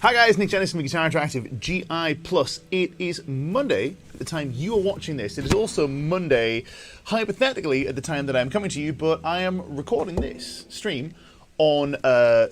Hi guys, Nick Jennison from Guitar Interactive GI+. It is Monday at the time you are watching this. It is also Monday, hypothetically, at the time that I am coming to you, but I am recording this stream on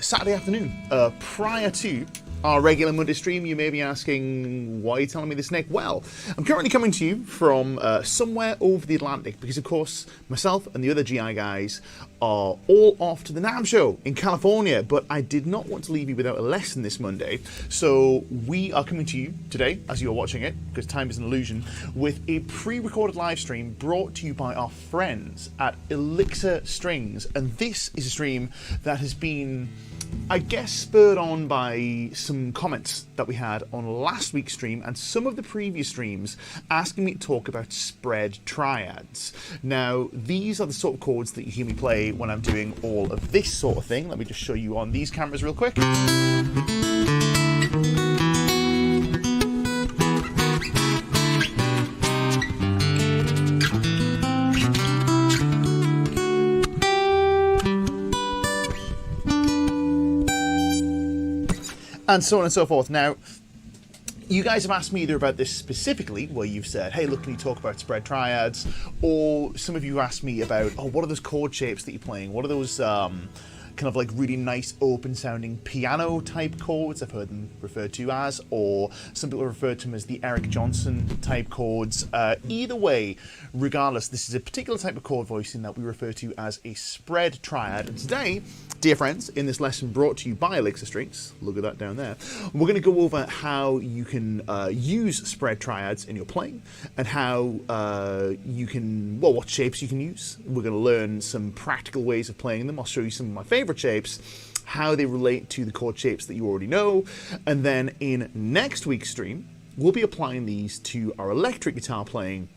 Saturday afternoon, prior to our regular Monday stream. You may be asking, why are you telling me this, Nick? Well, I'm currently coming to you from somewhere over the Atlantic because, of course, myself and the other GI guys are all off to the NAMM show in California, but I did not want to leave you without a lesson this Monday, so we are coming to you today, as you are watching it, because time is an illusion, with a pre-recorded live stream brought to you by our friends at Elixir Strings, and this is a stream that has been, I guess, spurred on by some comments that we had on last week's stream and some of the previous streams asking me to talk about spread triads. Now, these are the sort of chords that you hear me play when I'm doing all of this sort of thing. Let me just show you on these cameras real quick. And so on and so forth. Now, you guys have asked me either about this specifically, where you've said, hey, look, can you talk about spread triads? Or some of you asked me about, oh, what are those chord shapes that you're playing? What are those kind of like really nice open sounding piano type chords? I've heard them referred to as, or some people refer to them as the Eric Johnson type chords. Either way, regardless, this is a particular type of chord voicing that we refer to as a spread triad. And today, dear friends, in this lesson brought to you by Elixir Strings, look at that down there, we're going to go over how you can use spread triads in your playing, and how you can, well, what shapes you can use. We're going to learn some practical ways of playing them. I'll show you some of my favorite shapes, how they relate to the chord shapes that you already know, and then in next week's stream, we'll be applying these to our electric guitar playing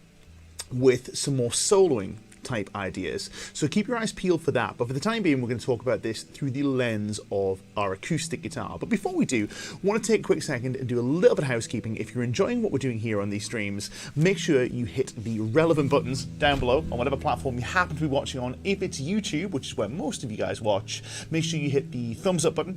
with some more soloing type ideas. So keep your eyes peeled for that. But for the time being, we're going to talk about this through the lens of our acoustic guitar. But before we do, I want to take a quick second and do a little bit of housekeeping. If you're enjoying what we're doing here on these streams, make sure you hit the relevant buttons down below on whatever platform you happen to be watching on. If it's YouTube, which is where most of you guys watch, make sure you hit the thumbs up button,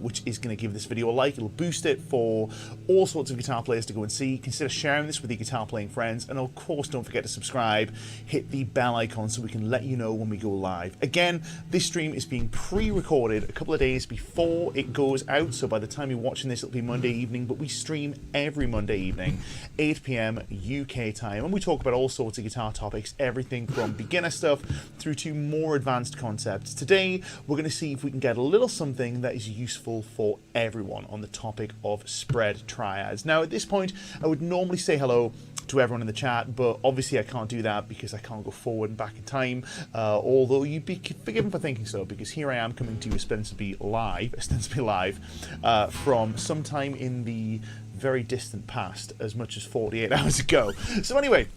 which is going to give this video a like. It'll boost it for all sorts of guitar players to go and see. Consider sharing this with your guitar playing friends. And of course, don't forget to subscribe. Hit the bell icon so we can let you know when we go live. Again, this stream is being pre-recorded a couple of days before it goes out, so by the time you're watching this, it'll be Monday evening, but we stream every Monday evening, 8 p.m. UK time, and we talk about all sorts of guitar topics, everything from beginner stuff through to more advanced concepts. Today, we're going to see if we can get a little something that is useful for everyone on the topic of spread triads. Now, at this point, I would normally say hello to everyone in the chat, but obviously I can't do that because I can't go forward and back in time, although you'd be forgiven for thinking so, because here I am coming to you ostensibly live from sometime in the very distant past, as much as 48 hours ago. So anyway,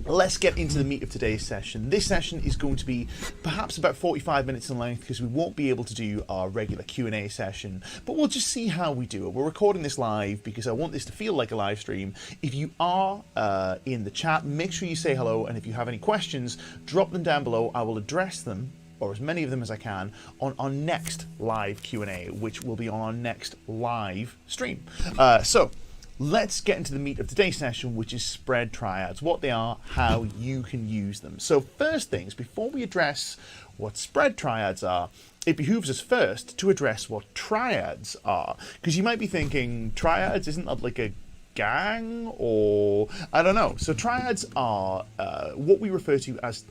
let's get into the meat of today's session. This session is going to be perhaps about 45 minutes in length because we won't be able to do our regular Q&A session, but we'll just see how we do it. We're recording this live because I want this to feel like a live stream. If you are in the chat, make sure you say hello, and if you have any questions, drop them down below. I will address them, or as many of them as I can, on our next live Q&A, which will be on our next live stream. So let's get into the meat of today's session, which is spread triads, what they are, how you can use them. So first things, before we address what spread triads are, it behooves us first to address what triads are. Because you might be thinking, triads, isn't that like a gang? Or, I don't know. So triads are what we refer to as,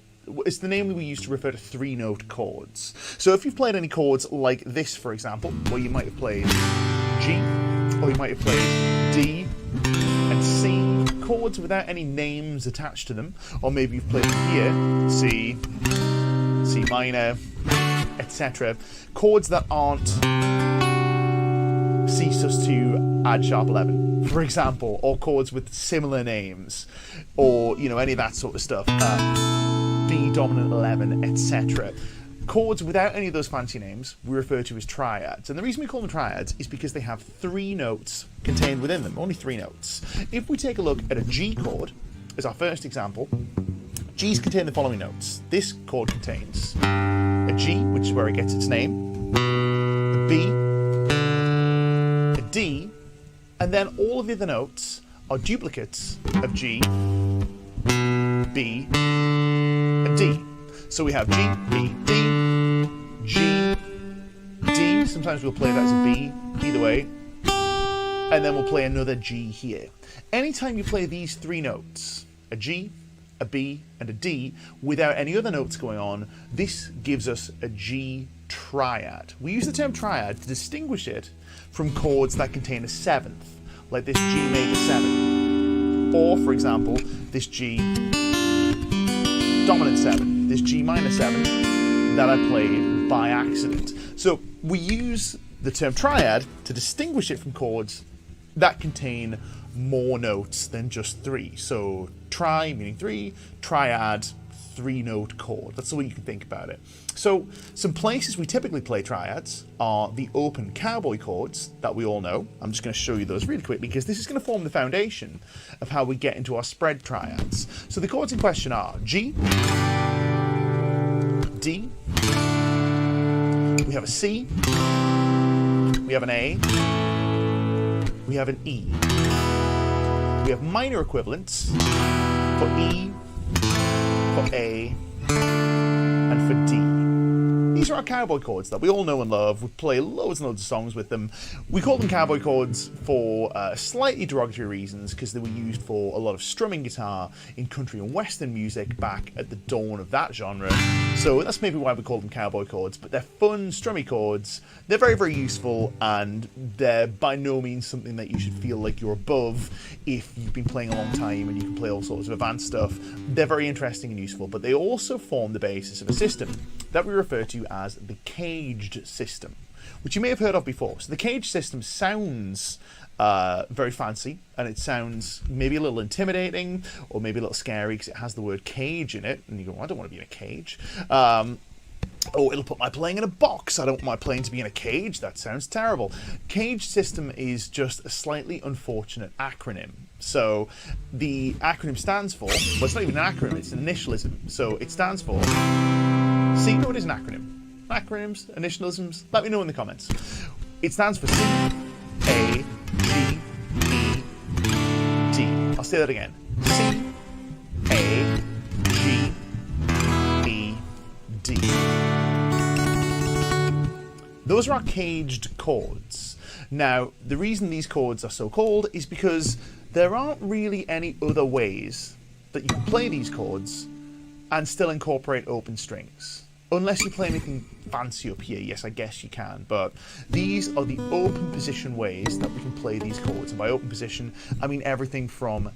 it's the name that we use to refer to three-note chords. So if you've played any chords like this, for example, where you might have played G, or you might have played D and C, chords without any names attached to them, or maybe you've played here, C, C minor, etc. Chords that aren't C sus2 add sharp 11, for example, or chords with similar names, or, you know, any of that sort of stuff, B dominant 11, etc. Chords without any of those fancy names we refer to as triads, and the reason we call them triads is because they have three notes contained within them, only three notes. If we take a look at a G chord as our first example, G's contain the following notes. This chord contains a G, which is where it gets its name, a B, D, and then all of the other notes are duplicates of G, B, and D. So we have G, B, D, G, D. Sometimes we'll play that as a B, either way. And then we'll play another G here. Anytime you play these three notes, a G, a B, and a D, without any other notes going on, this gives us a G triad. We use the term triad to distinguish it from chords that contain a seventh, like this G major 7. Or, for example, this G dominant 7, this G minor 7 that I played by accident. So we use the term triad to distinguish it from chords that contain more notes than just 3. So tri meaning 3, triad, 3-note chord. That's the way you can think about it. So some places we typically play triads are the open cowboy chords that we all know. I'm just going to show you those really quickly because this is going to form the foundation of how we get into our spread triads. So the chords in question are G, D, we have a C, we have an A, we have an E. We have minor equivalents for E, for A, and for D. These are our cowboy chords that we all know and love. We play loads and loads of songs with them. We call them cowboy chords for slightly derogatory reasons because they were used for a lot of strumming guitar in country and western music back at the dawn of that genre. So that's maybe why we call them cowboy chords, but they're fun, strummy chords. They're very, very useful, and they're by no means something that you should feel like you're above if you've been playing a long time and you can play all sorts of advanced stuff. They're very interesting and useful, but they also form the basis of a system that we refer to as the caged system, which you may have heard of before. So the caged system sounds very fancy, and it sounds maybe a little intimidating or maybe a little scary because it has the word cage in it, and you go, well, I don't want to be in a cage. Oh, it'll put my playing in a box. I don't want my playing to be in a cage. That sounds terrible. Cage system is just a slightly unfortunate acronym. So the acronym stands for, well, it's not even an acronym, it's an initialism. So it stands for, see, no, it is an acronym. Acronyms, initialisms, let me know in the comments. It stands for C, A, G, E, D. I'll say that again. C, A, G, E, D. Those are our caged chords. Now, the reason these chords are so called is because there aren't really any other ways that you can play these chords and still incorporate open strings. Unless you play anything fancy up here, yes, I guess you can, but these are the open position ways that we can play these chords. And by open position, I mean everything from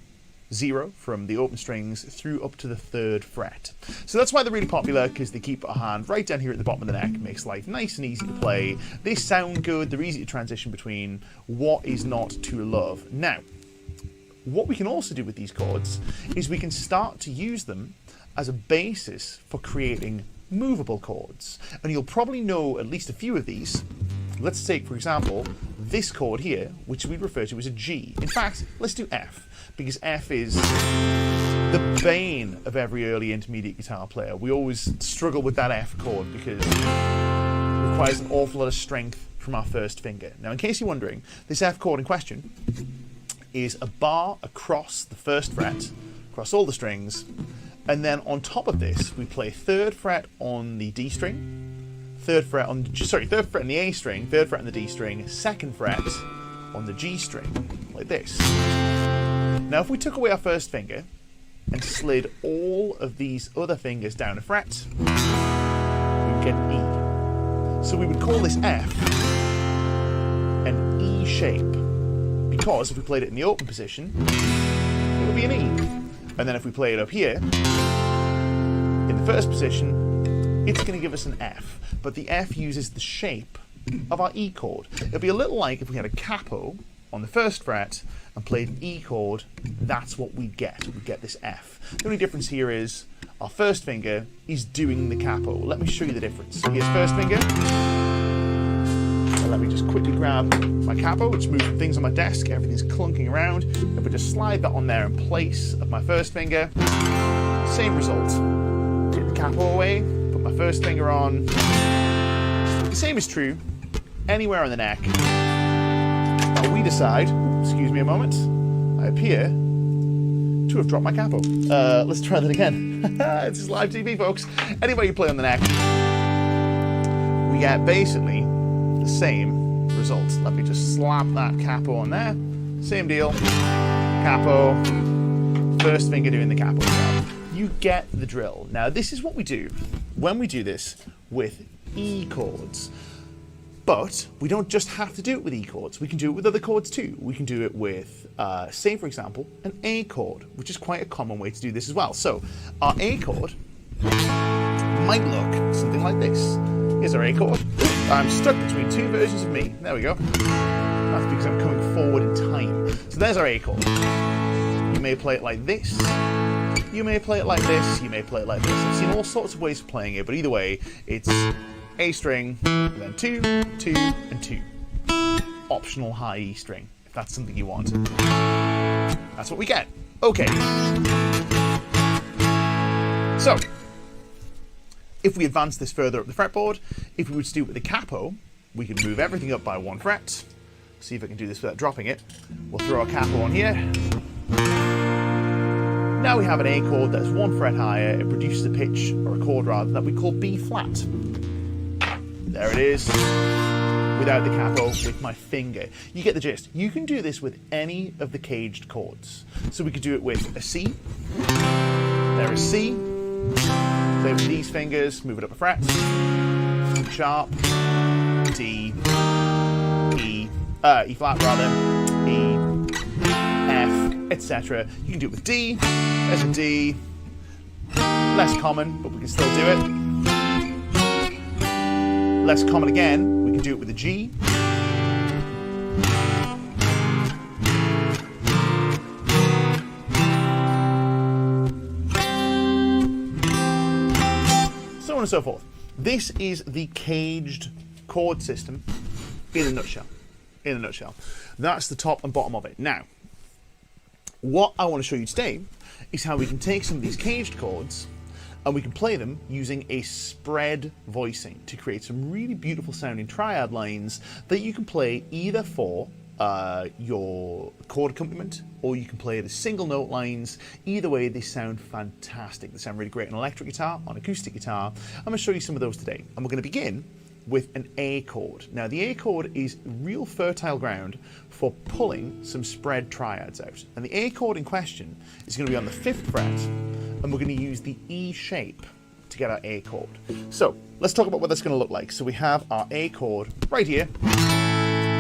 0, from the open strings, through up to the 3rd fret. So that's why they're really popular, because they keep our hand right down here at the bottom of the neck, makes life nice and easy to play. They sound good, they're easy to transition between. What is not to love? Now, what we can also do with these chords is we can start to use them as a basis for creating movable chords. And you'll probably know at least a few of these. Let's take, for example, this chord here, which we refer to as a G. In fact, let's do F, because F is the bane of every early intermediate guitar player. We always struggle with that F chord because it requires an awful lot of strength from our first finger. Now, in case you're wondering, this F chord in question is a bar across the 1st fret, across all the strings, and then on top of this, we play 3rd fret on the D string, 3rd fret on the A string, 3rd fret on the D string, 2nd fret on the G string, like this. Now, if we took away our first finger and slid all of these other fingers down a fret, we would get an E. So we would call this F an E shape, because if we played it in the open position, it would be an E. And then if we play it up here, in the first position, it's going to give us an F. But the F uses the shape of our E chord. It'll be a little like if we had a capo on the 1st fret and played an E chord, that's what we get. We get this F. The only difference here is our first finger is doing the capo. Let me show you the difference. Here's first finger. Let me just quickly grab my capo, which moves things on my desk. Everything's clunking around. If we just slide that on there in place of my first finger, same result. Get the capo away, put my first finger on. The same is true anywhere on the neck. Now we decide, excuse me a moment, I appear to have dropped my capo. Let's try that again. This is live TV, folks. Anyway you play on the neck, we get basically the same results. Let me just slap that capo on there. Same deal. Capo. First finger doing the capo job. You get the drill. Now this is what we do when we do this with E chords. But we don't just have to do it with E chords. We can do it with other chords too. We can do it with, say for example, an A chord, which is quite a common way to do this as well. So our A chord might look something like this. Here's our A chord. I'm stuck between two versions of me. There we go. That's because I'm coming forward in time. So there's our A chord. You may play it like this. You may play it like this. You may play it like this. I've seen all sorts of ways of playing it, but either way, it's A string, and then 2, 2, and 2. Optional high E string, if that's something you want. That's what we get. Okay. So, if we advance this further up the fretboard, if we were to do it with a capo, we could move everything up by 1 fret. See if I can do this without dropping it. We'll throw our capo on here. Now we have an A chord that's 1 fret higher. It produces a pitch, or a chord rather, that we call B flat. There it is, without the capo, with my finger. You get the gist. You can do this with any of the caged chords. So we could do it with a C. There is C. Play with these fingers, move it up a fret. Sharp, D, E, E flat rather, E, F, etc. You can do it with D. There's a D. Less common, but we can still do it. Less common again, we can do it with a G. So on and so forth. This is the caged chord system in a nutshell. In a nutshell. That's the top and bottom of it. Now, what I want to show you today is how we can take some of these caged chords and we can play them using a spread voicing to create some really beautiful sounding triad lines that you can play either for your chord accompaniment, or you can play it as single note lines. Either way, they sound fantastic. They sound really great on electric guitar, on acoustic guitar. I'm going to show you some of those today. And we're going to begin with an A chord. Now the A chord is real fertile ground for pulling some spread triads out. And the A chord in question is going to be on the 5th fret, and we're going to use the E shape to get our A chord. So let's talk about what that's going to look like. So we have our A chord right here.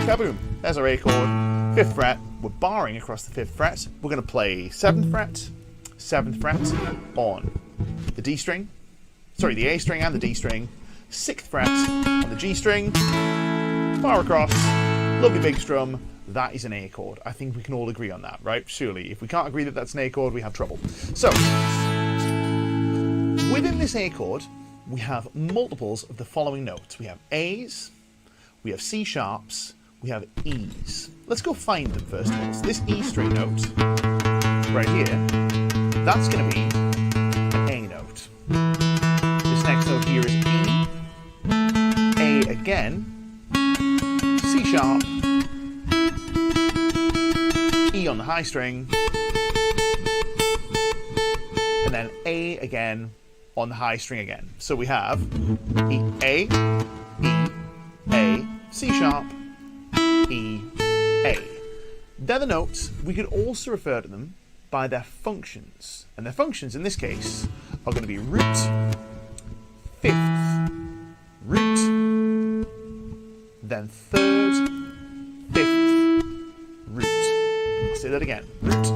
Kaboom! There's our A chord, 5th fret. We're barring across the 5th fret. We're going to play 7th fret, 7th fret on the D string, sorry, the A string and the D string, 6th fret on the G string, bar across, lovely big strum. That is an A chord. I think we can all agree on that, right? Surely, if we can't agree that that's an A chord, we have trouble. So, within this A chord, we have multiples of the following notes. We have A's, we have C sharps, we have E's. Let's go find them first of all. So this E string note, right here, that's going to be an A note. This next note here is E, A again, C sharp, E on the high string, and then A again on the high string again. So we have E, A, C sharp, E, A. They're the notes. We could also refer to them by their functions. And their functions in this case are going to be root, 5th, root, then 3rd, 5th, root. I'll say that again. Root,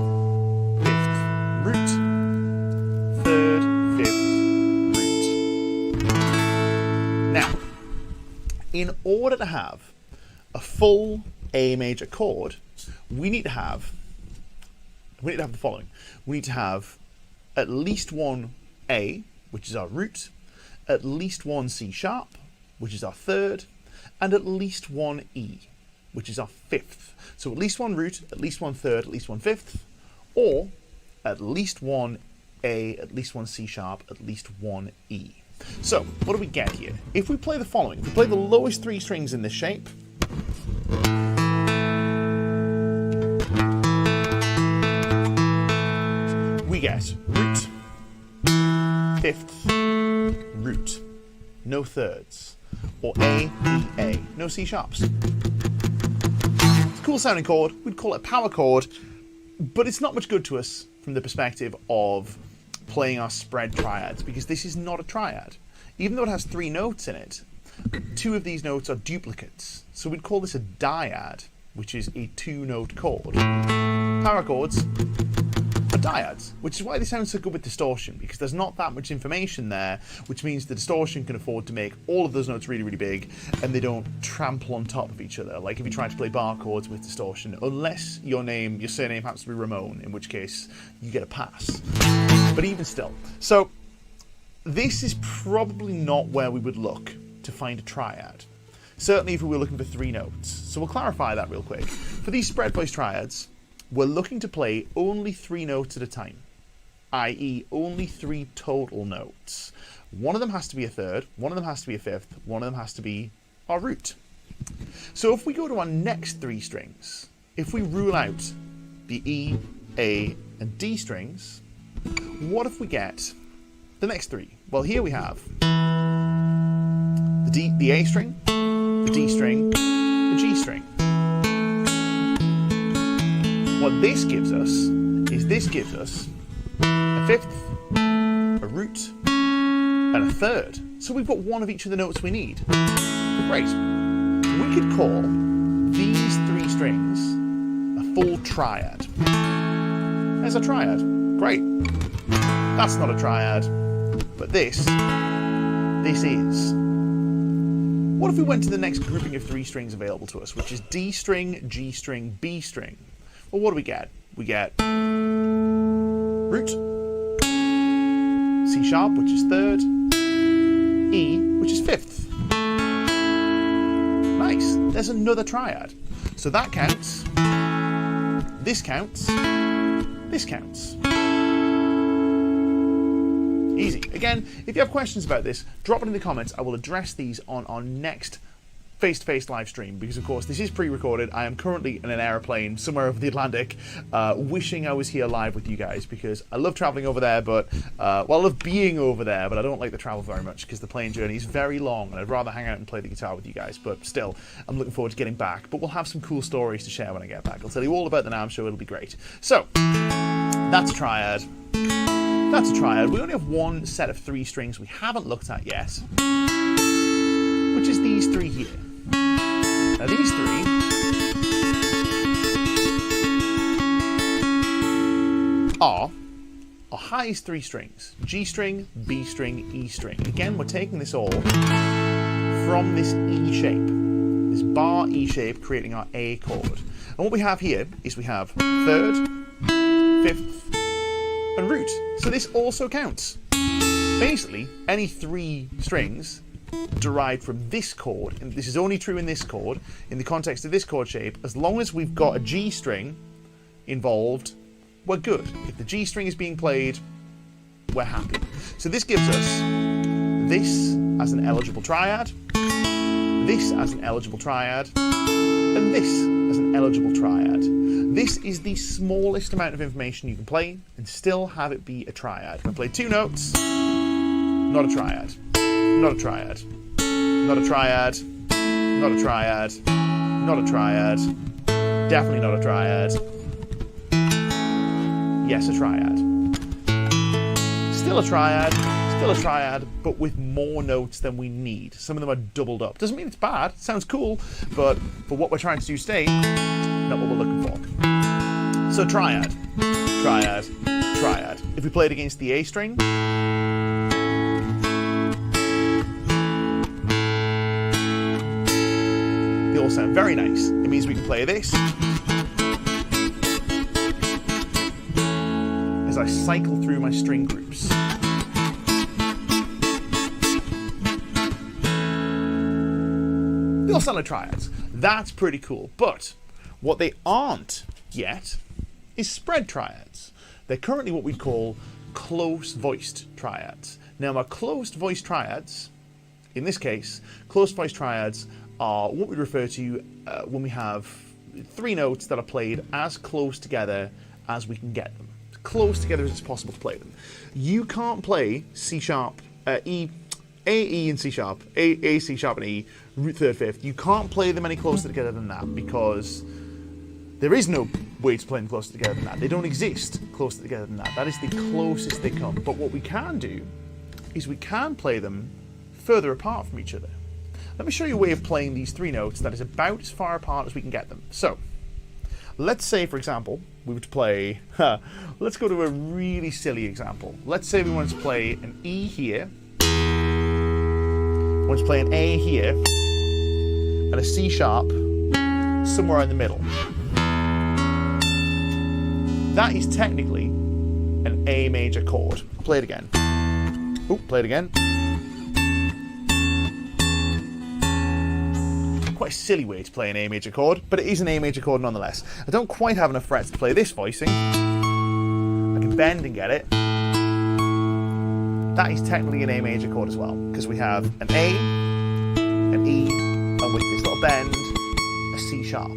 5th, root, 3rd, 5th, root. Now, in order to have a full A major chord, we need to have the following. We need to have at least one A, which is our root, at least one C sharp, which is our 3rd, and at least one E, which is our 5th. So at least one root, at least one 3rd, at least one 5th, or at least one A, at least one C sharp, at least one E. So what do we get here? If we play the following, if we play the lowest 3 strings in this shape, get root, fifth, root, no thirds, or A, B, A, no C sharps. It's a cool sounding chord, we'd call it a power chord, but it's not much good to us from the perspective of playing our spread triads, because this is not a triad. Even though it has 3 notes in it, 2 of these notes are duplicates. So we'd call this a dyad, which is a 2-note chord. Power chords are dyads, which is why they sound so good with distortion, because there's not that much information there, which means the distortion can afford to make all of those notes really, really big, and they don't trample on top of each other, like if you try to play bar chords with distortion, unless your surname happens to be Ramon, in which case you get a pass. But even still. So this is probably not where we would look to find a triad. Certainly if we were looking for 3 notes. So we'll clarify that real quick. For these spread voice triads, we're looking to play only 3 notes at a time, i.e. only 3 total notes. One of them has to be a third, one of them has to be a fifth, one of them has to be our root. So if we go to our next 3 strings, if we rule out the E, A, and D strings, what if we get the next 3? Well, here we have the A string, the D string, the G string. What this gives us is a fifth, a root, and a third. So we've got one of each of the notes we need. Great. We could call these 3 strings a full triad. There's a triad. Great. That's not a triad, but this is. What if we went to the next grouping of 3 strings available to us, which is D string, G string, B string? Well, what do we get? We get root, C sharp, which is third, E, which is fifth. Nice. There's another triad. So that counts, this counts, this counts. Easy. Again, if you have questions about this, drop it in the comments. I will address these on our next face-to-face live stream, because of course this is pre-recorded. I am currently in an airplane somewhere over the Atlantic, wishing I was here live with you guys, because I love traveling over there, but I love being over there, but I don't like the travel very much because the plane journey is very long and I'd rather hang out and play the guitar with you guys. But still, I'm looking forward to getting back, but we'll have some cool stories to share when I get back. I'll tell you all about the NAMM show. It'll be great. So that's a triad. That's a triad. We only have one set of 3 strings we haven't looked at yet, which is these 3 here. Now these 3 are our highest 3 strings: G string, B string, E string. Again, we're taking this all from this E shape, this bar E shape, creating our A chord. And what we have here is we have third, fifth, and root. So this also counts. Basically, any 3 strings derived from this chord, and this is only true in this chord, in the context of this chord shape, as long as we've got a G string involved, we're good. If the G string is being played, we're happy. So this gives us this as an eligible triad, this as an eligible triad, and this as an eligible triad. This is the smallest amount of information you can play and still have it be a triad. If I play 2 notes, not a triad. Not a triad. Not a triad. Not a triad. Not a triad. Definitely not a triad. Yes, a triad. Still a triad. Still a triad, but with more notes than we need. Some of them are doubled up. Doesn't mean it's bad. It sounds cool, but for what we're trying to do today, not what we're looking for. So triad. Triad. Triad. If we played against the A string, they all sound very nice. It means we can play this as I cycle through my string groups. They all sound like triads. That's pretty cool. But what they aren't yet is spread triads. They're currently what we'd call close-voiced triads. Now, our closed-voiced triads, in this case, close-voiced triads are what we refer to when we have 3 notes that are played as close together as we can get them. close together as it's possible to play them. You can't play C sharp, E, and C sharp, A, C sharp, and E, root third, fifth. You can't play them any closer together than that because there is no way to play them closer together than that. They don't exist closer together than that. That is the closest they come. But what we can do is we can play them further apart from each other. Let me show you a way of playing these three notes that is about as far apart as we can get them. So, let's say, for example, we were to play, let's go to a really silly example. Let's say we wanted to play an E here, we want to play an A here, and a C sharp somewhere in the middle. That is technically an A major chord. I'll play it again. Oh, play it again. Quite a silly way to play an A major chord, but it is an A major chord nonetheless. I don't quite have enough frets to play this voicing. I can bend and get it. That is technically an A major chord as well, because we have an A, an E, and with this little bend, a C sharp.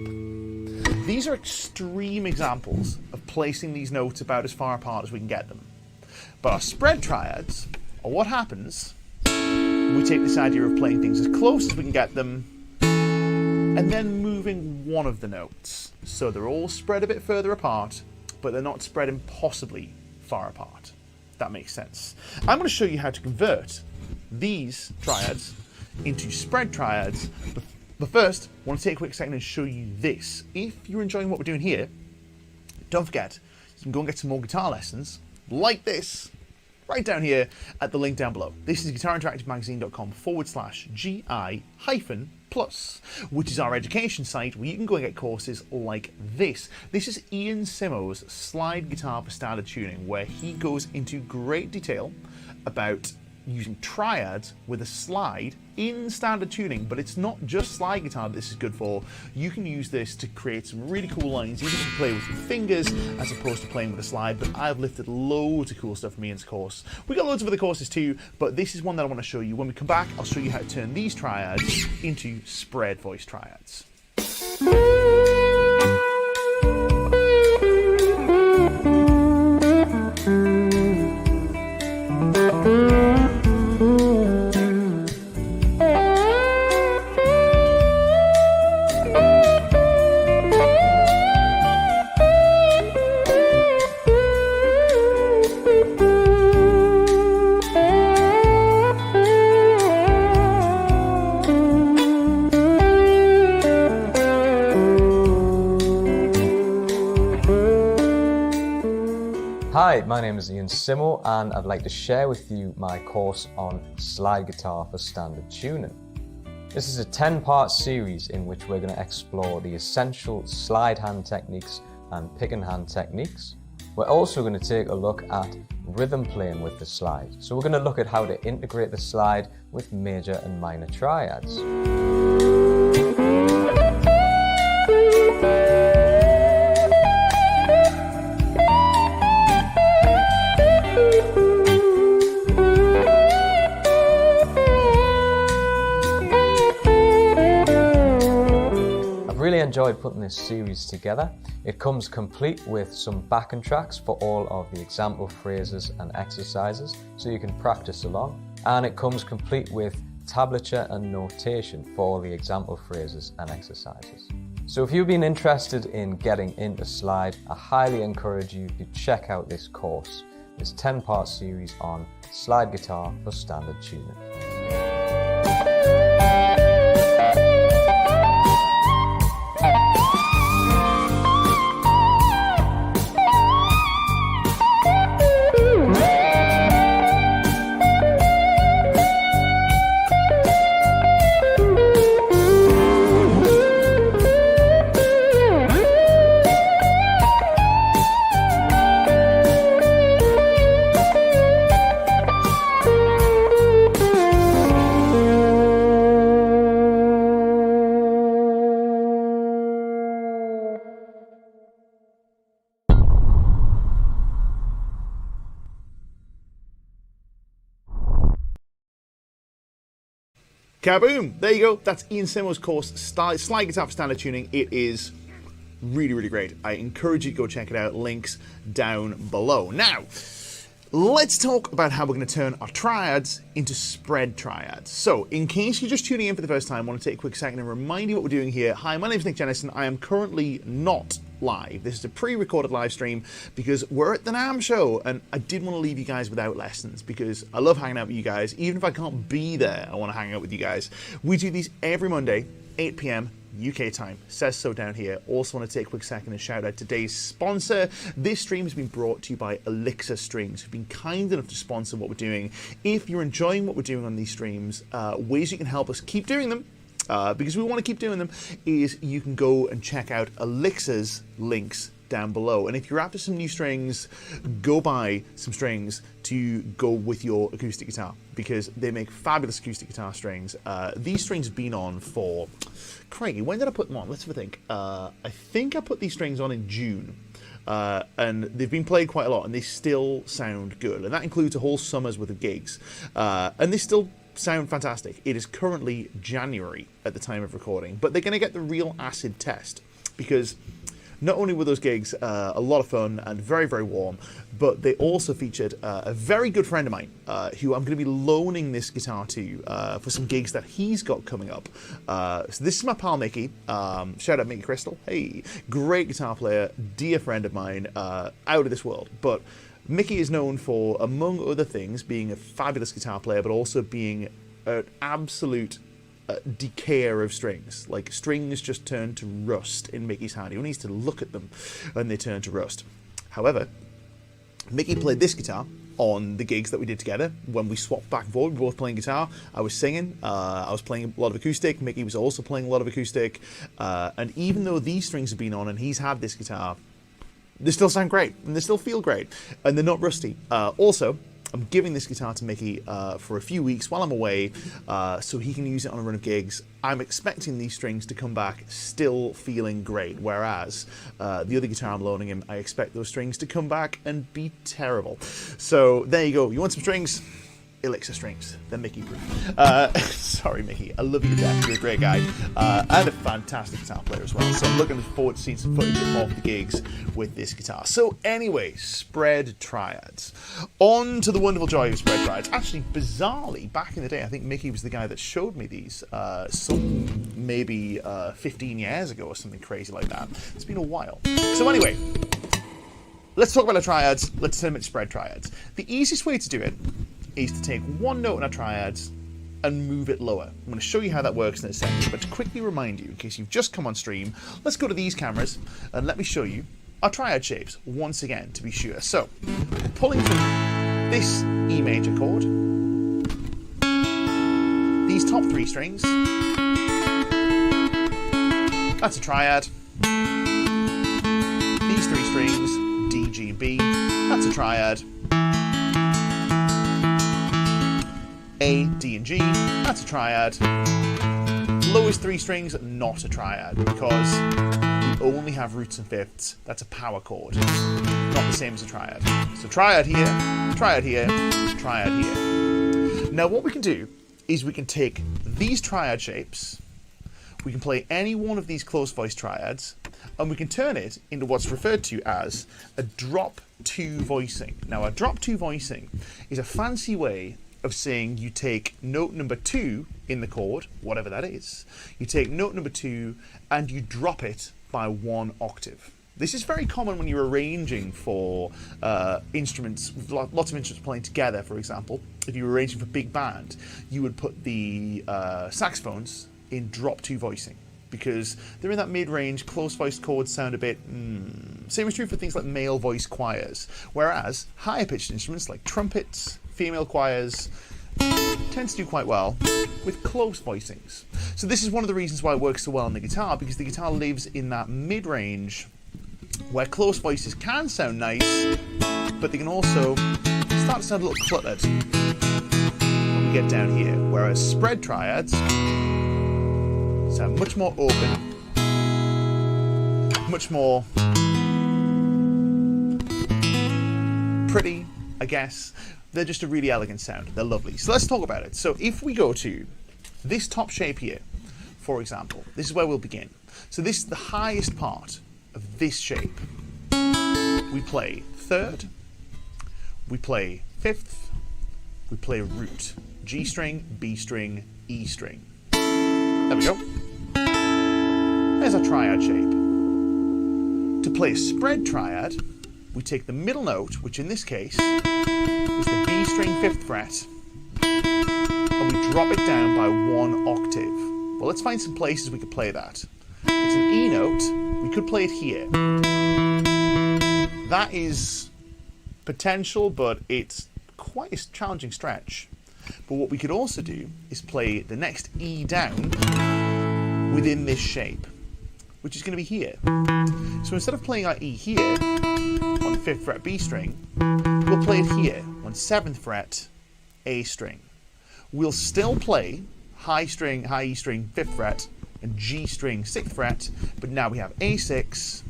These are extreme examples of placing these notes about as far apart as we can get them. But our spread triads are what happens when we take this idea of playing things as close as we can get them and then moving one of the notes. So they're all spread a bit further apart, but they're not spread impossibly far apart. That makes sense. I'm going to show you how to convert these triads into spread triads. But first, I want to take a quick second and show you this. If you're enjoying what we're doing here, don't forget, you can go and get some more guitar lessons like this, right down here at the link down below. This is guitarinteractivemagazine.com/GI-plus, which is our education site where you can go and get courses like this. This is Ian Simo's slide guitar for standard tuning, where he goes into great detail about using triads with a slide in standard tuning, but it's not just slide guitar that this is good for. You can use this to create some really cool lines, even if you play with your fingers as opposed to playing with a slide. But I've lifted loads of cool stuff from Ian's course. We got loads of other courses too, but this is one that I want to show you. When we come back, I'll show you how to turn these triads into spread voice triads. Hi, my name is Ian Simo and I'd like to share with you my course on slide guitar for standard tuning. This is a 10-part series in which we're going to explore the essential slide hand techniques and pick and hand techniques. We're also going to take a look at rhythm playing with the slide. So we're going to look at how to integrate the slide with major and minor triads. Really enjoyed putting this series together. It comes complete with some backing tracks for all of the example phrases and exercises, so you can practice along. And it comes complete with tablature and notation for all the example phrases and exercises. So if you've been interested in getting into slide, I highly encourage you to check out this course. This 10-part series on slide guitar for standard tuning. Kaboom! There you go. That's Ian Simo's course, Slide Guitar for Standard Tuning. It is Really, really great. I encourage you to go check it out. Links down below. Now, let's talk about how we're going to turn our triads into spread triads. So, in case you're just tuning in for the first time, I want to take a quick second and remind you what we're doing here. Hi, my name is Nick Jennison. I am currently not live. This is a pre-recorded live stream because we're at the NAMM show and I didn't want to leave you guys without lessons because I love hanging out with you guys. Even if I can't be there, I want to hang out with you guys. We do these every Monday, 8 p.m. UK time. Says so down here. Also want to take a quick second and shout out today's sponsor. This stream has been brought to you by Elixir Strings, who've been kind enough to sponsor what we're doing. If you're enjoying what we're doing on these streams, ways you can help us keep doing them, because we want to keep doing them, is you can go and check out Elixir's links down below. And if you're after some new strings, go buy some strings to go with your acoustic guitar because they make fabulous acoustic guitar strings. These strings have been on for, crikey, when did I put them on? Let's have a think. I think I put these strings on in June. And they've been played quite a lot and they still sound good. And that includes a whole summer's worth of gigs. And they still sound fantastic. It is currently January at the time of recording, but they're going to get the real acid test because not only were those gigs a lot of fun and very, very warm, but they also featured a very good friend of mine who I'm going to be loaning this guitar to for some gigs that he's got coming up. So this is my pal Mickey. Shout out Mickey Crystal. Hey, great guitar player, dear friend of mine, out of this world. But Mickey is known for, among other things, being a fabulous guitar player, but also being an absolute decayer of strings. Like, strings just turn to rust in Mickey's hand. He only needs to look at them and they turn to rust. However, Mickey played this guitar on the gigs that we did together. When we swapped back and forth, we were both playing guitar. I was singing, I was playing a lot of acoustic, Mickey was also playing a lot of acoustic, and even though these strings have been on and he's had this guitar, they still sound great, and they still feel great, and they're not rusty. Also, I'm giving this guitar to Mickey for a few weeks while I'm away, so he can use it on a run of gigs. I'm expecting these strings to come back still feeling great, whereas the other guitar I'm loaning him, I expect those strings to come back and be terrible. So there you go. You want some strings? Elixir Strings, the Mickey proof. Sorry, Mickey. I love you to death. You're a great guy. And a fantastic guitar player as well. So I'm looking forward to seeing some footage of the gigs with this guitar. So anyway, spread triads. On to the wonderful joy of spread triads. Actually, bizarrely, back in the day, I think Mickey was the guy that showed me these some maybe 15 years ago or something crazy like that. It's been a while. So anyway, let's talk about the triads. Let's turn them into spread triads. The easiest way to do it is to take one note in our triads and move it lower. I'm going to show you how that works in a second, but to quickly remind you, in case you've just come on stream, let's go to these cameras and let me show you our triad shapes once again to be sure. So, we're pulling from this E major chord, these top three strings, that's a triad, these three strings, D, G, B, that's a triad, A, D, and G, that's a triad. Lowest three strings, not a triad, because we only have roots and fifths. That's a power chord, not the same as a triad. So triad here, triad here, triad here. Now what we can do is we can take these triad shapes, we can play any one of these close voice triads, and we can turn it into what's referred to as a drop two voicing. Now a drop two voicing is a fancy way of saying you take note number 2 in the chord, whatever that is, you take note number 2 and you drop it by 1 octave. This is very common when you're arranging for instruments, lots of instruments playing together, for example. If you were arranging for big band, you would put the saxophones in drop 2 voicing because they're in that mid-range, close voiced chords sound a bit, Same is true for things like male voice choirs, whereas higher pitched instruments like trumpets, female choirs, tends to do quite well with close voicings. So this is one of the reasons why it works so well on the guitar, because the guitar lives in that mid-range where close voices can sound nice, but they can also start to sound a little cluttered when we get down here, whereas spread triads sound much more open, much more pretty, I guess. They're just a really elegant sound. They're lovely. So let's talk about it. So if we go to this top shape here, for example, this is where we'll begin. So this is the highest part of this shape. We play third, we play fifth, we play root. G string, B string, E string. There we go. There's our triad shape. To play a spread triad, we take the middle note, which in this case is the B string 5th fret, and we drop it down by 1 octave. Well, let's find some places we could play that. It's an E note. We could play it here. That is potential, but it's quite a challenging stretch. But what we could also do is play the next E down within this shape, which is going to be here. So instead of playing our E here on the 5th fret B string, we'll play it here on 7th fret A string. We'll still play high E string 5th fret and G string 6th fret, but now we have A7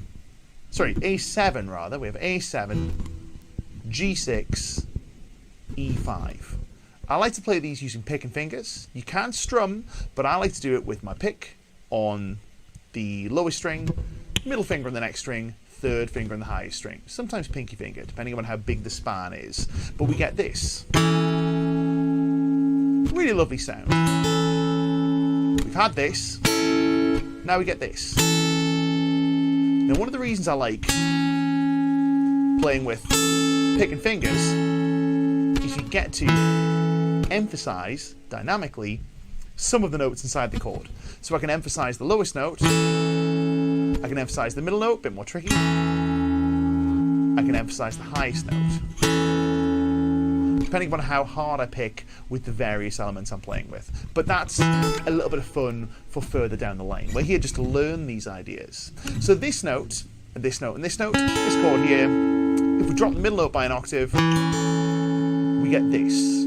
rather. We have A7, G6, E5. I like to play these using pick and fingers. You can strum, but I like to do it with my pick on the lowest string, middle finger on the next string, third finger on the highest string. Sometimes pinky finger, depending on how big the span is. But we get this. Really lovely sound. We've had this. Now we get this. Now, one of the reasons I like playing with pick and fingers is you get to emphasize dynamically some of the notes inside the chord. So I can emphasize the lowest note, I can emphasize the middle note, a bit more tricky, I can emphasize the highest note, depending on how hard I pick with the various elements I'm playing with. But that's a little bit of fun for further down the line. We're here just to learn these ideas. So this note, and this note, and this note, this chord here, if we drop the middle note by an octave, we get this.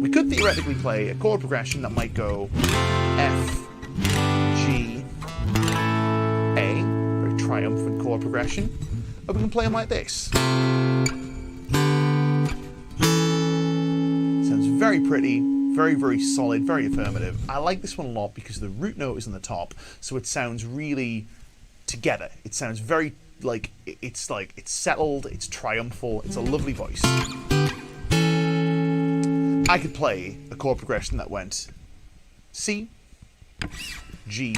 We could theoretically play a chord progression that might go F, G, A, very triumphant chord progression, or we can play them like this. Sounds very pretty, very, very solid, very affirmative. I like this one a lot because the root note is on the top, so it sounds really together. It sounds very like it's settled, it's triumphal, it's a lovely voice. I could play a chord progression that went C, G,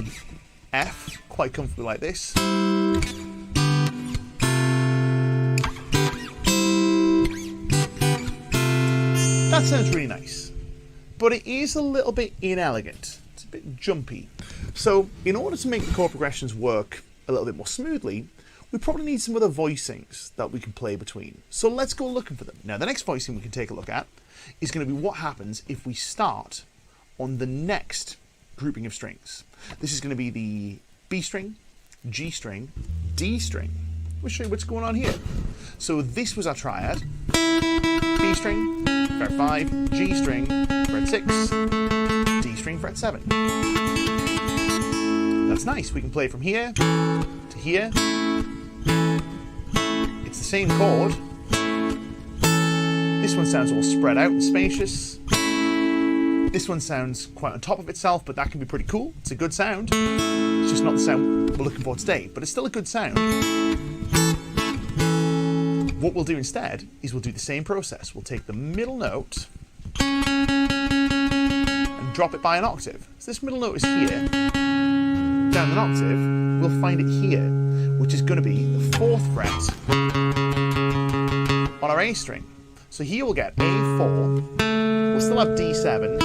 F, quite comfortably like this. That sounds really nice, but it is a little bit inelegant. It's a bit jumpy. So in order to make the chord progressions work a little bit more smoothly, we probably need some other voicings that we can play between. So let's go looking for them. Now, the next voicing we can take a look at is going to be what happens if we start on the next grouping of strings. This is going to be the B string, G string, D string. We'll show you what's going on here. So this was our triad. B string, fret 5, G string, fret 6, D string, fret 7. That's nice. We can play from here to here. It's the same chord. This one sounds all spread out and spacious. This one sounds quite on top of itself, but that can be pretty cool. It's a good sound. It's just not the sound we're looking for today, but it's still a good sound. What we'll do instead is we'll do the same process. We'll take the middle note and drop it by an octave. So this middle note is here. Down an octave, we'll find it here, which is going to be the 4th fret on our A string. So here we'll get A4, we'll still have D7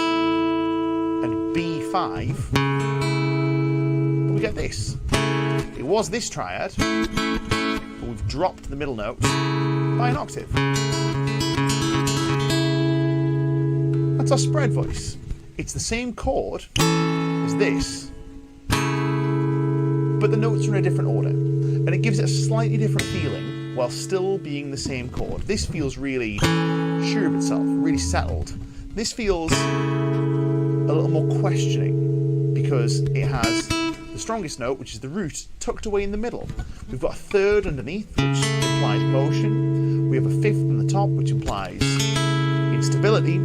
and B5, but we get this. It was this triad, but we've dropped the middle note by an octave. That's our spread voice. It's the same chord as this, but the notes are in a different order, and it gives it a slightly different feeling while still being the same chord. This feels really sure of itself, really settled. This feels a little more questioning because it has the strongest note, which is the root, tucked away in the middle. We've got a third underneath, which implies motion. We have a 5th on the top, which implies instability,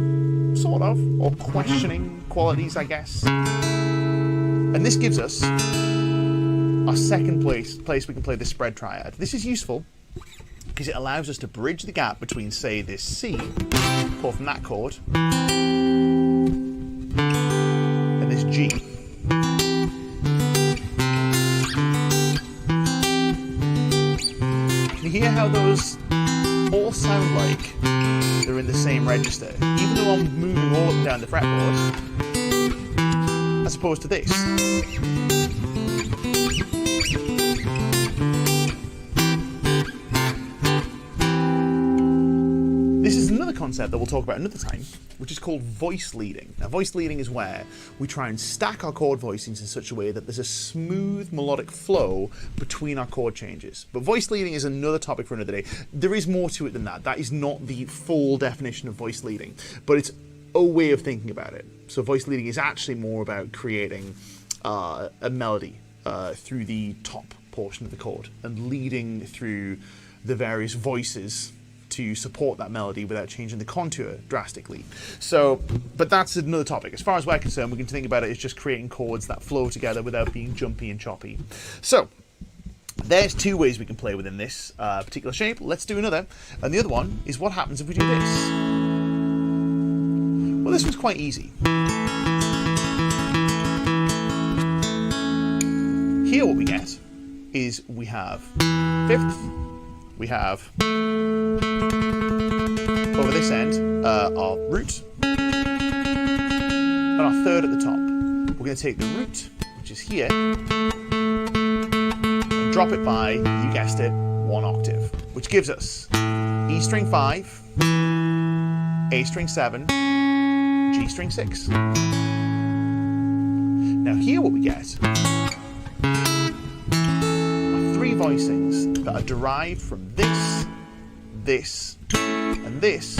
sort of, or questioning qualities, I guess. And this gives us our second place we can play this spread triad. This is useful because it allows us to bridge the gap between, say, this C, pull from that chord, and this G. Can you hear how those all sound like they're in the same register, even though I'm moving all up and down the fretboard, as opposed to this? This is another concept that we'll talk about another time, which is called voice leading. Now, voice leading is where we try and stack our chord voicings in such a way that there's a smooth melodic flow between our chord changes. But voice leading is another topic for another day. There is more to it than that. That is not the full definition of voice leading, but it's a way of thinking about it. So voice leading is actually more about creating a melody through the top portion of the chord and leading through the various voices to support that melody without changing the contour drastically. So, but that's another topic. As far as we're concerned, we can think about it as just creating chords that flow together without being jumpy and choppy. So, there's two ways we can play within this particular shape. Let's do another. And the other one is what happens if we do this. Well, this one's quite easy. Here what we get is we have fifth, we have over this end our root, and our third at the top. We're going to take the root, which is here, and drop it by, you guessed it, 1 octave, which gives us E string 5, A string 7, G string 6. Now here what we get are 3 voicings that are derived from this, this, and this,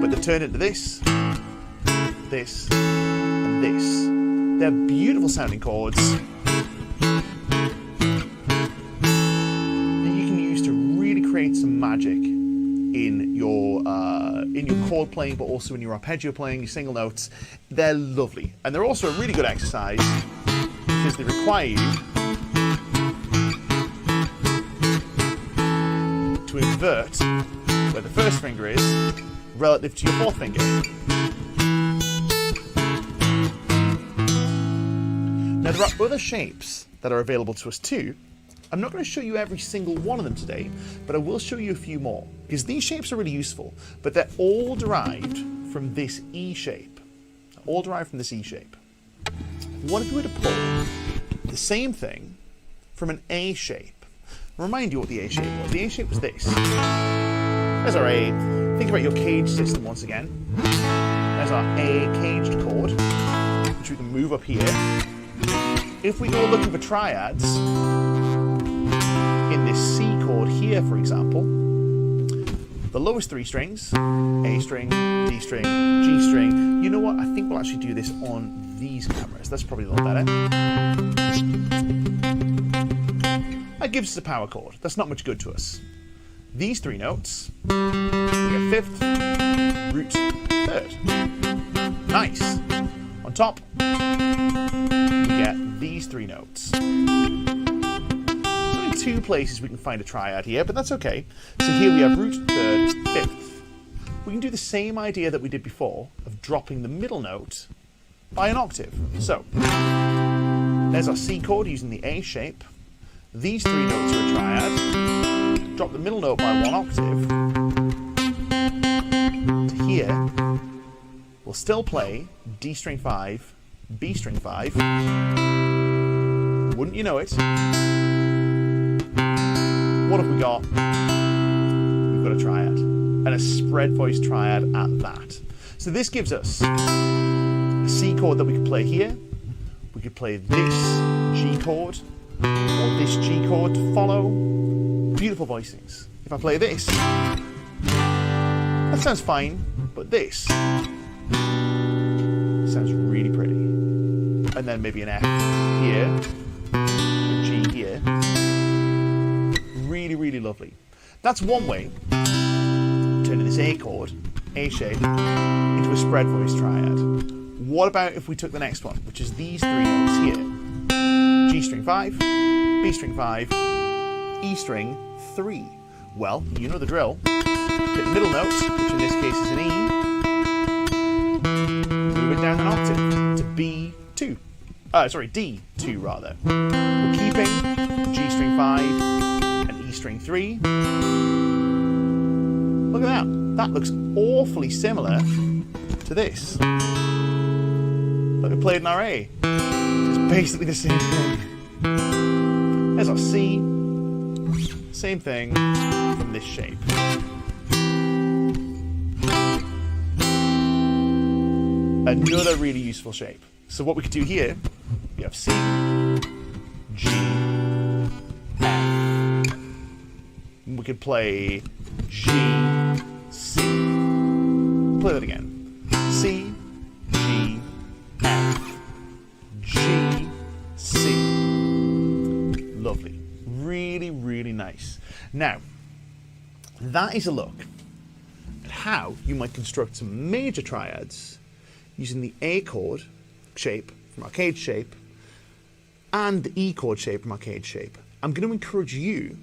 but they're turned into this, this, and this. They're beautiful sounding chords that you can use to really create some magic in your chord playing, but also in your arpeggio playing, your single notes. They're lovely, and they're also a really good exercise because they require you to invert where the first finger is relative to your fourth finger. Now there are other shapes that are available to us too. I'm not going to show you every single one of them today, but I will show you a few more, because these shapes are really useful, but they're all derived from this E shape. All derived from this E shape. What if we were to pull the same thing from an A shape? Remind you what the A shape was. The A shape was this. There's our A. Think about your cage system once again. There's our A caged chord, which we can move up here. If we go looking for triads, in this C chord here, for example, the lowest 3 strings, A string, D string, G string. You know what? I think we'll actually do this on these cameras. That's probably a little better. That gives us a power chord. That's not much good to us. These 3 notes, we get fifth, root, third. Nice. On top, we get these 3 notes. There's only 2 places we can find a triad here, but that's okay. So here we have root, third, fifth. We can do the same idea that we did before of dropping the middle note by an octave. So, there's our C chord using the A shape. These 3 notes are a triad. Drop the middle note by 1 octave. To here, we'll still play D string 5, B string 5. Wouldn't you know it? What have we got? We've got a triad. And a spread voice triad at that. So this gives us a C chord that we can play here. We could play this G chord, or this G chord to follow. Beautiful voicings. If I play this, that sounds fine, but this sounds really pretty. And then maybe an F here, a G here. Really, really lovely. That's one way, turning this A chord, A shape, into a spread voice triad. What about if we took the next one, which is these 3 notes here? G string 5, B string 5, E string 3. Well, you know the drill. Hit the middle note, which in this case is an E. Move it down an octave to B2. D2 rather. We're keeping G string 5 and E string 3. Look at that. That looks awfully similar to this. Like we played in our A. It's basically the same thing. There's our C. Same thing from this shape. Another really useful shape. So what we could do here, we have C, G, F. We could play G, C. Play that again. C, G, F, G, C. Lovely. Really, really nice. Now, that is a look at how you might construct some major triads using the A chord shape from Arcade Shape and the E chord shape from Arcade Shape. I'm going to encourage you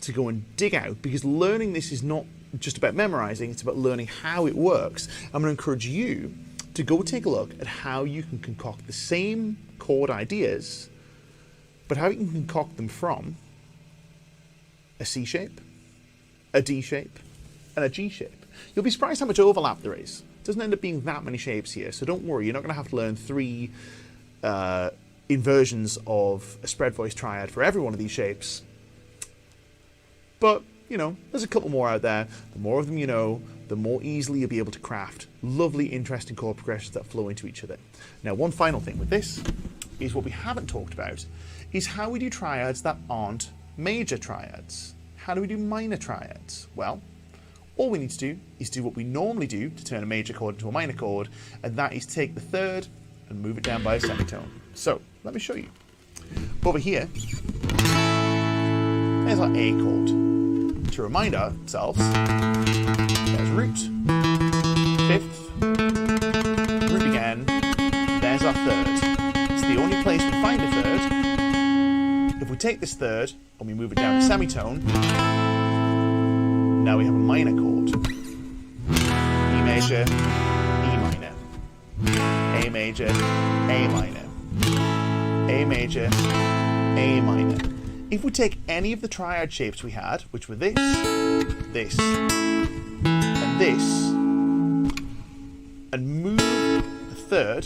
to go and dig out, because learning this is not just about memorizing, it's about learning how it works. I'm going to encourage you to go take a look at how you can concoct the same chord ideas, but how you can concoct them from a C shape, a D shape, and a G shape. You'll be surprised how much overlap there is. It doesn't end up being that many shapes here, so don't worry, you're not going to have to learn 3 inversions of a spread voice triad for every one of these shapes. But, you know, there's a couple more out there. The more of them you know, the more easily you'll be able to craft lovely, interesting chord progressions that flow into each other. Now, one final thing with this is what we haven't talked about is how we do triads that aren't major triads. How do we do minor triads? Well, all we need to do is do what we normally do to turn a major chord into a minor chord, and that is take the third and move it down by a semitone. So, let me show you. Over here, there's our A chord. To remind ourselves, there's root, 5th, root again, there's our 3rd. It's the only place we find a 3rd. If we take this 3rd and we move it down a semitone, now we have a minor chord. E major, E minor. A major, A minor. A major, A minor. If we take any of the triad shapes we had, which were this, this, and this, and move the 3rd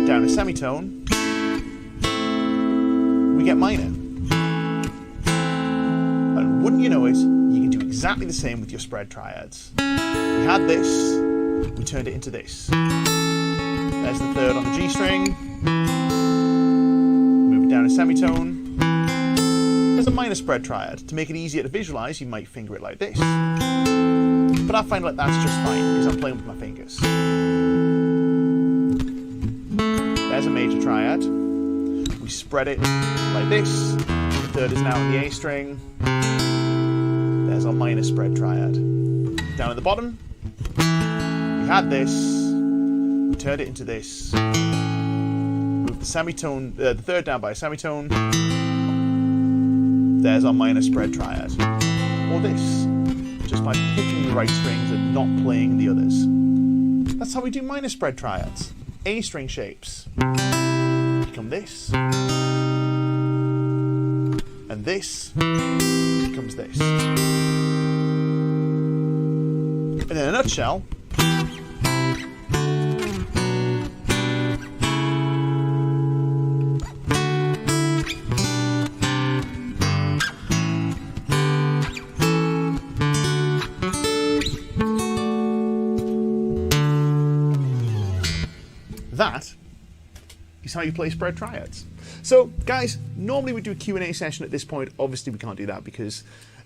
down a semitone, we get minor. And wouldn't you know it, you can do exactly the same with your spread triads. We had this, we turned it into this. There's the 3rd on the G string, move it down a semitone. There's a minor spread triad. To make it easier to visualize, you might finger it like this. But I find like that's just fine, because I'm playing with my fingers. There's a major triad. We spread it like this. The 3rd is now on the A string. There's our minor spread triad. Down at the bottom, we had this. We turned it into this. Moved the semitone, the 3rd down by a semitone. There's our minor spread triad. Or this, just by picking the right strings and not playing the others. That's how we do minor spread triads. A string shapes become this. And this becomes this. And in a nutshell, that is how you play spread triads. So, guys, normally we do a Q&A session at this point. Obviously, we can't do that because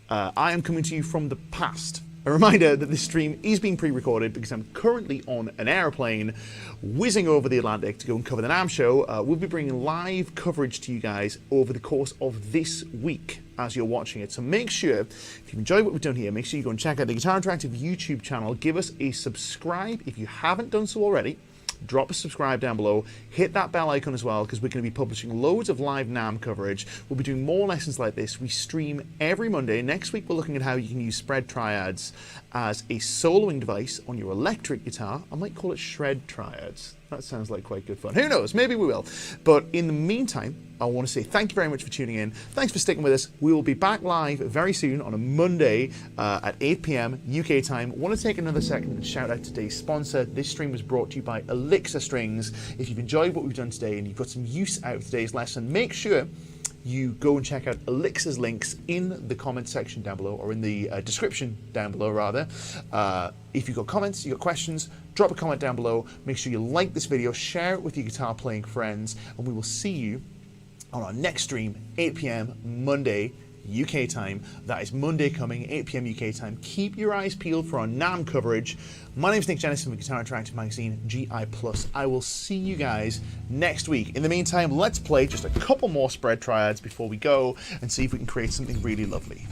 I am coming to you from the past. A reminder that this stream is being pre-recorded because I'm currently on an airplane whizzing over the Atlantic to go and cover the NAMM show. We'll be bringing live coverage to you guys over the course of this week as you're watching it. So make sure, if you've enjoyed what we've done here, make sure you go and check out the Guitar Interactive YouTube channel. Give us a subscribe if you haven't done so already. drop a subscribe down below, hit that bell icon as well, because we're going to be publishing loads of live NAMM coverage. We'll be doing more lessons like this. We stream every Monday. Next week we're looking at how you can use spread triads as a soloing device on your electric guitar. I might call it shred triads. That sounds like quite good fun. Who knows? Maybe we will. But in the meantime, I want to say thank you very much for tuning in. Thanks for sticking with us. We will be back live very soon on a Monday at 8 p.m. UK time. I want to take another second and shout out today's sponsor. This stream was brought to you by Elixir Strings. If you've enjoyed what we've done today and you've got some use out of today's lesson, make sure you go and check out Elixir's links in the comment section down below, or in the description down below rather. If you've got comments, you've got questions, drop a comment down below. Make sure you like this video, share it with your guitar playing friends, and we will see you on our next stream, 8 p.m. Monday UK time. That is Monday coming, 8 p.m. UK time. Keep your eyes peeled for our NAMM coverage. My name is Nick Jennison of Guitar Interactive Magazine, GI+. I will see you guys next week. In the meantime, let's play just a couple more spread triads before we go and see if we can create something really lovely.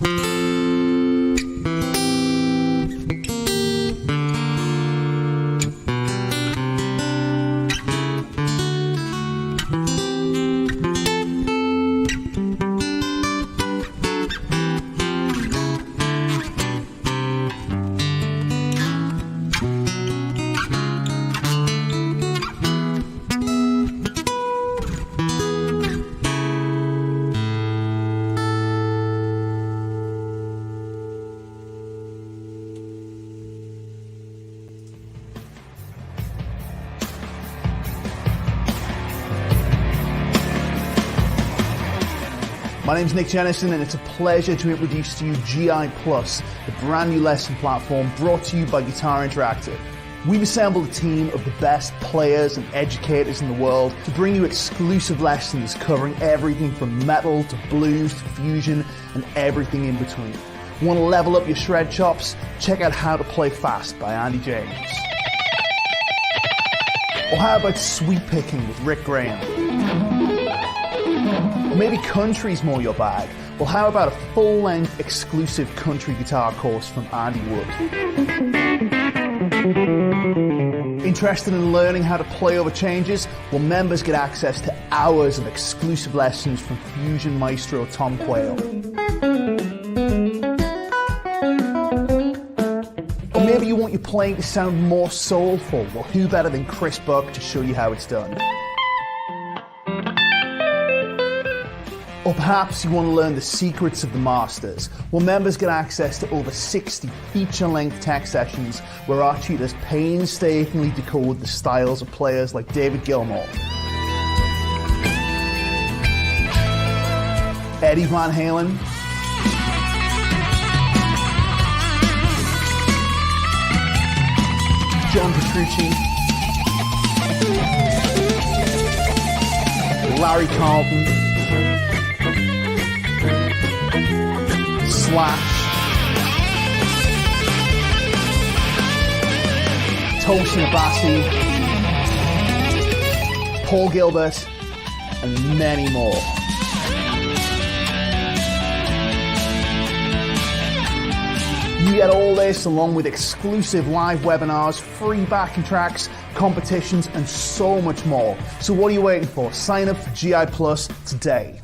My name's Nick Jennison, and it's a pleasure to introduce to you GI+, the brand new lesson platform brought to you by Guitar Interactive. We've assembled a team of the best players and educators in the world to bring you exclusive lessons covering everything from metal to blues to fusion and everything in between. Want to level up your shred chops? Check out How to Play Fast by Andy James. Or how about sweep picking with Rick Graham? Or maybe country's more your bag. Well, how about a full-length exclusive country guitar course from Andy Wood? Interested in learning how to play over changes? Well, members get access to hours of exclusive lessons from fusion maestro Tom Quayle. Or maybe you want your playing to sound more soulful. Well, who better than Chris Buck to show you how it's done? Or perhaps you want to learn the secrets of the masters. Well, members get access to over 60 feature-length tech sessions where our tutors painstakingly decode the styles of players like David Gilmour, Eddie Van Halen, John Petrucci, Larry Carlton, Slash, Tosin Abasi, Paul Gilbert, and many more. You get all this along with exclusive live webinars, free backing tracks, competitions, and so much more. So what are you waiting for? Sign up for GI Plus today.